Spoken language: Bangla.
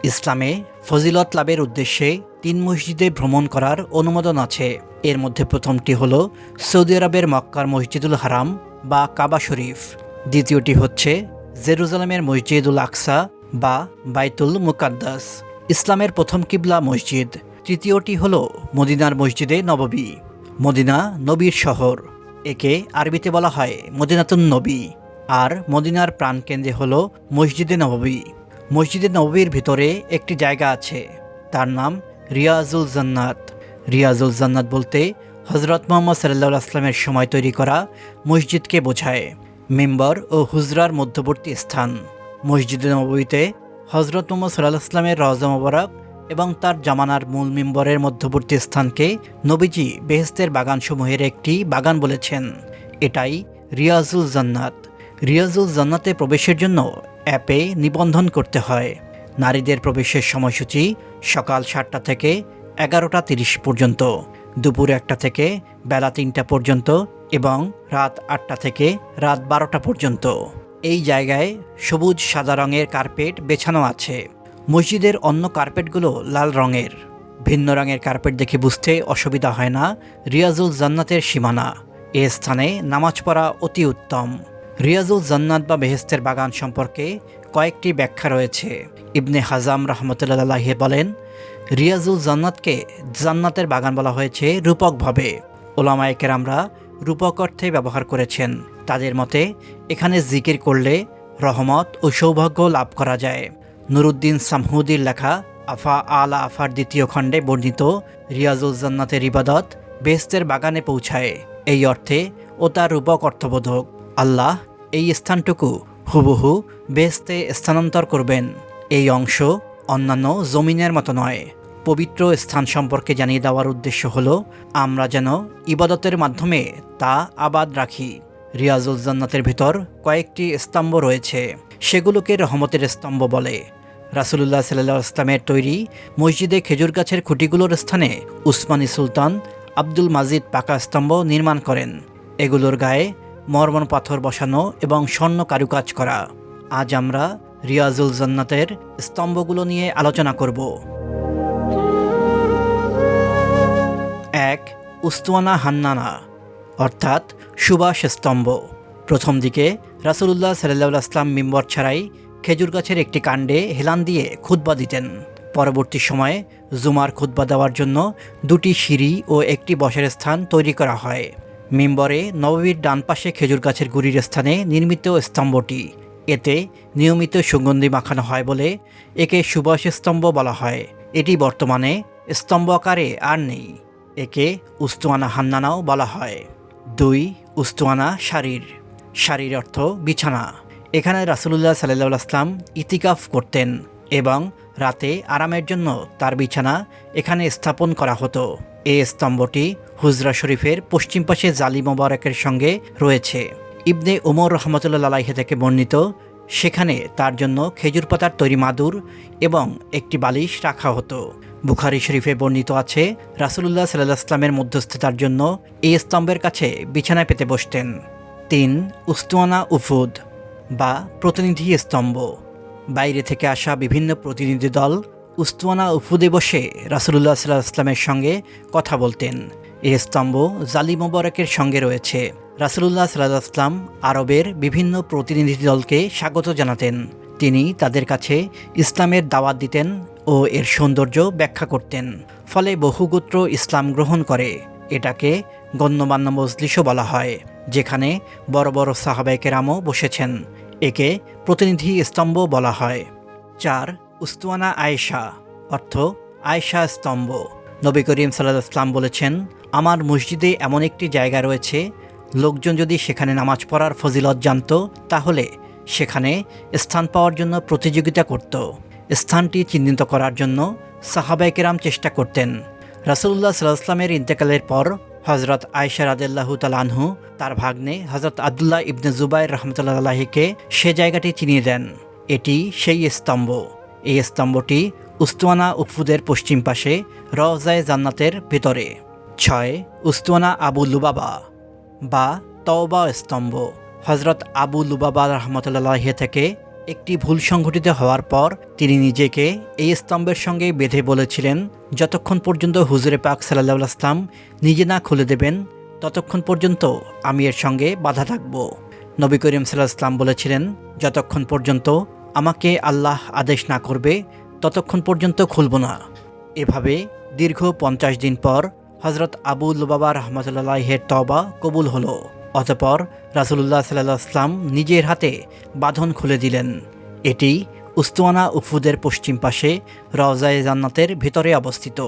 ইসলামে ফজিলত লাভের উদ্দেশ্যে 3 মসজিদে ভ্রমণ করার অনুমোদন আছে। এর মধ্যে প্রথমটি হল সৌদি আরবের মক্কার মসজিদুল হারাম বা কাবা শরীফ। দ্বিতীয়টি হচ্ছে জেরুজালেমের মসজিদুল আকসা বা বাইতুল মুকাদ্দাস, ইসলামের প্রথম কিবলা মসজিদ। তৃতীয়টি হল মদিনার মসজিদে নববী। মদিনা নবীর শহর, একে আরবিতে বলা হয় মদিনাতুন নবী। আর মদিনার প্রাণকেন্দ্রে হল মসজিদে নববী। মসজিদে নববীর ভিতরে একটি জায়গা আছে, তার নাম রিয়াজুল জান্নাত। রিয়াজুল জান্নাত বলতে হজরত মুহাম্মদ সাল্লাল্লাহু আলাইহি ওয়াসাল্লামের সময় তৈরি করা মসজিদকে বোঝায়। মিম্বর ও হুজরার মধ্যবর্তী স্থান। মসজিদে নববীতে হজরত মুহাম্মদ সাল্লাল্লাহু আলাইহি ওয়াসাল্লামের রওজা মোবারক এবং তার জামানার মূল মিম্বরের মধ্যবর্তী স্থানকে নবীজি বেহেশতের বাগানসমূহের একটি বাগান বলেছেন। এটাই রিয়াজুল জান্নাত। রিয়াজুল জান্নাতে প্রবেশের জন্য অ্যাপে নিবন্ধন করতে হয়। নারীদের প্রবেশের সময়সূচি সকাল 7টা থেকে 11টা 30 পর্যন্ত, দুপুর 1টা থেকে বেলা 3টা পর্যন্ত এবং রাত 8টা থেকে রাত 12টা পর্যন্ত। এই জায়গায় সবুজ সাদা রঙের কার্পেট বেছানো আছে। মসজিদের অন্য কার্পেটগুলো লাল রঙের। ভিন্ন রঙের কার্পেট দেখে বুঝতে অসুবিধা হয় না রিয়াজুল জান্নাতের সীমানা। এ স্থানে নামাজ পড়া অতি উত্তম। রিয়াজুল জান্নাত বা বেহেশতের বাগান সম্পর্কে কয়েকটি ব্যাখ্যা রয়েছে। ইবনে হাজাম রাহমাতুল্লাহি আলাইহি বলেন, রিয়াজুল জান্নাতকে জান্নাতের বাগান বলা হয়েছে রূপকভাবে। ওলামায়ে কেরামরা রূপক অর্থে ব্যবহার করেছেন। তাদের মতে এখানে জিকির করলে রহমত ও সৌভাগ্য লাভ করা যায়। নুরুদ্দিন সামহুদির লেখা আফা আলা আফার 2য় খণ্ডে বর্ণিত রিয়াজুল জান্নাতের ইবাদত বেহেশতের বাগানে পৌঁছায়, এই অর্থে ও তার রূপক অর্থবোধক। আল্লাহ এই স্থানটুকু হুবহু বেহেশতে স্থানান্তর করবেন। এই অংশ অন্যান্য জমিনের মতো নয়। পবিত্র স্থান সম্পর্কে জানিয়ে দেওয়ার উদ্দেশ্য হল আমরা যেন ইবাদতের মাধ্যমে তা আবাদ রাখি। রিয়াজুল জান্নাতের ভিতর কয়েকটি স্তম্ভ রয়েছে, সেগুলোকে রহমতের স্তম্ভ বলে। রাসূলুল্লাহ সাল্লাল্লাহু আলাইহি ওয়াসাল্লামের তৈরি মসজিদে খেজুর গাছের খুঁটিগুলোর স্থানে উসমানী সুলতান আব্দুল মাজিদ পাকা স্তম্ভ নির্মাণ করেন। এগুলোর গায়ে মরমর পাথর বসানো এবং স্বর্ণ কারুকাজ করা। আজ আমরা রিয়াজুল জান্নাতের স্তম্ভগুলো নিয়ে আলোচনা করব। 1. উস্তুয়ানা হান্নানা অর্থাৎ সুবাস স্তম্ভ। প্রথম দিকে রাসূলুল্লাহ সাল্লাল্লাহু আলাইহি ওয়াসাল্লাম মিম্বর ছাড়াই খেজুর গাছের একটি কাণ্ডে হেলান দিয়ে খুতবা দিতেন। পরবর্তী সময়ে জুমার খুতবা দেওয়ার জন্য 2টি সিঁড়ি ও একটি বসার স্থান তৈরি করা হয়। মিম্বরে নববীর ডান পাশে খেজুর গাছের গুড়ির স্থানে নির্মিত স্তম্ভটি, এতে নিয়মিত সুগন্ধি মাখানো হয় বলে একে সুবাস স্তম্ভ বলা হয়। এটি বর্তমানে স্তম্ভ আকারে আর নেই। একে উস্তুয়ানা হান্নানাও বলা হয়। 2. উস্তুয়ানা শারীর। শারীর অর্থ বিছানা। এখানে রাসূলুল্লাহ সাল্লাল্লাহু আলাইহি ওয়াসাল্লাম ইতিকাফ করতেন এবং রাতে আরামের জন্য তার বিছানা এখানে স্থাপন করা হতো। এই স্তম্ভটি হুজরা শরীফের পশ্চিম পাশে জালি মোবারকের সঙ্গে রয়েছে। ইবনে উমর রাহমাতুল্লাহি আলাইহি থেকে বর্ণিত, সেখানে তার জন্য খেজুর পাতার তৈরি মাদুর এবং একটি বালিশ রাখা হতো। বুখারী শরীফে বর্ণিত আছে রাসূলুল্লাহ সাল্লাল্লাহু আলাইহি ওয়াসাল্লামের মধ্যস্থতার জন্য এই স্তম্ভের কাছে বিছানায় পেতে বসতেন। 3. উস্তুয়ানা উফুদ বা প্রতিনিধি স্তম্ভ। বাইরে থেকে আসা বিভিন্ন প্রতিনিধি দল উস্তুয়ানা উফুদে বসে রাসূলুল্লাহ সাল্লাল্লাহু আলাইহি ওয়াসাল্লামের সঙ্গে কথা বলতেন। এই স্তম্ভ জালি মোবারকের সঙ্গে রয়েছে। রাসূলুল্লাহ সাল্লাল্লাহু আলাইহি ওয়াসাল্লাম আরবের বিভিন্ন প্রতিনিধি দলকে স্বাগত জানাতেন। তিনি তাদের কাছে ইসলামের দাওয়াত দিতেন ও এর সৌন্দর্য ব্যাখ্যা করতেন। ফলে বহুগোত্র ইসলাম গ্রহণ করে। এটাকে গণ্যমান্য মজলিসও বলা হয়, যেখানে বড় বড় সাহাবায়ে কেরামও বসেছেন। একে প্রতিনিধি স্তম্ভ বলা হয়। 4. উস্তুয়ানা আয়েশা অর্থ আয়েশা স্তম্ভ। নবী করিম সাল্লাল্লাহু আলাইহি ওয়াসাল্লাম বলেছেন, আমার মসজিদে এমন একটি জায়গা রয়েছে, লোকজন যদি সেখানে নামাজ পড়ার ফজিলত জানত তাহলে সেখানে স্থান পাওয়ার জন্য প্রতিযোগিতা করত। স্থানটি চিহ্নিত করার জন্য সাহাবায়ে কেরাম চেষ্টা করতেন। রাসূলুল্লাহ সাল্লাল্লাহু আলাইহি ওয়াসাল্লামের ইন্তেকালের পর হযরত আয়েশা রাদিয়াল্লাহু তাআলা আনহু তার ভাগ্নে হযরত আব্দুল্লাহ ইবনে জুবাইর রাহমাতুল্লাহি আলাইহিকে সে জায়গাটি চিনিয়ে দেন। এটি সেই স্তম্ভ। এই স্তম্ভটি উস্তুয়ানা উফুদের পশ্চিম পাশে রওজায়ে জান্নাতের ভিতরে। 6. উস্তুয়ানা আবু লুবাবা বা তওবা স্তম্ভ। হযরত আবু লুবাবা রাহমাতুল্লাহি আলাইহি থেকে একটি ভুল সংঘটিত হওয়ার পর তিনি নিজেকে এই স্তম্ভের সঙ্গে বেঁধে বলেছিলেন, যতক্ষণ পর্যন্ত হুজুরে পাক সাল্লাল্লাহু আলাইহি ওয়াসাল্লাম নিজে না খুলে দেবেন ততক্ষণ পর্যন্ত আমি এর সঙ্গে বাধা থাকব। নবী করিম সাল্লাল্লাহু আলাইহি ওয়াসাল্লাম বলেছিলেন, যতক্ষণ পর্যন্ত আমাকে আল্লাহ আদেশ না করবে ততক্ষণ পর্যন্ত খুলব না। এভাবে দীর্ঘ 50 দিন পর হজরত আবু লুবাবা রহমতুল্লাহের তওবা কবুল হলো। অতঃপর রাসূলুল্লাহ সাল্লাল্লাহু আলাইহি ওয়াসাল্লাম নিজের হাতে বাঁধন খুলে দিলেন। এটি উস্তুয়ানা উফুদের পশ্চিম পাশে রওজায়ে জান্নাতের ভিতরে অবস্থিত।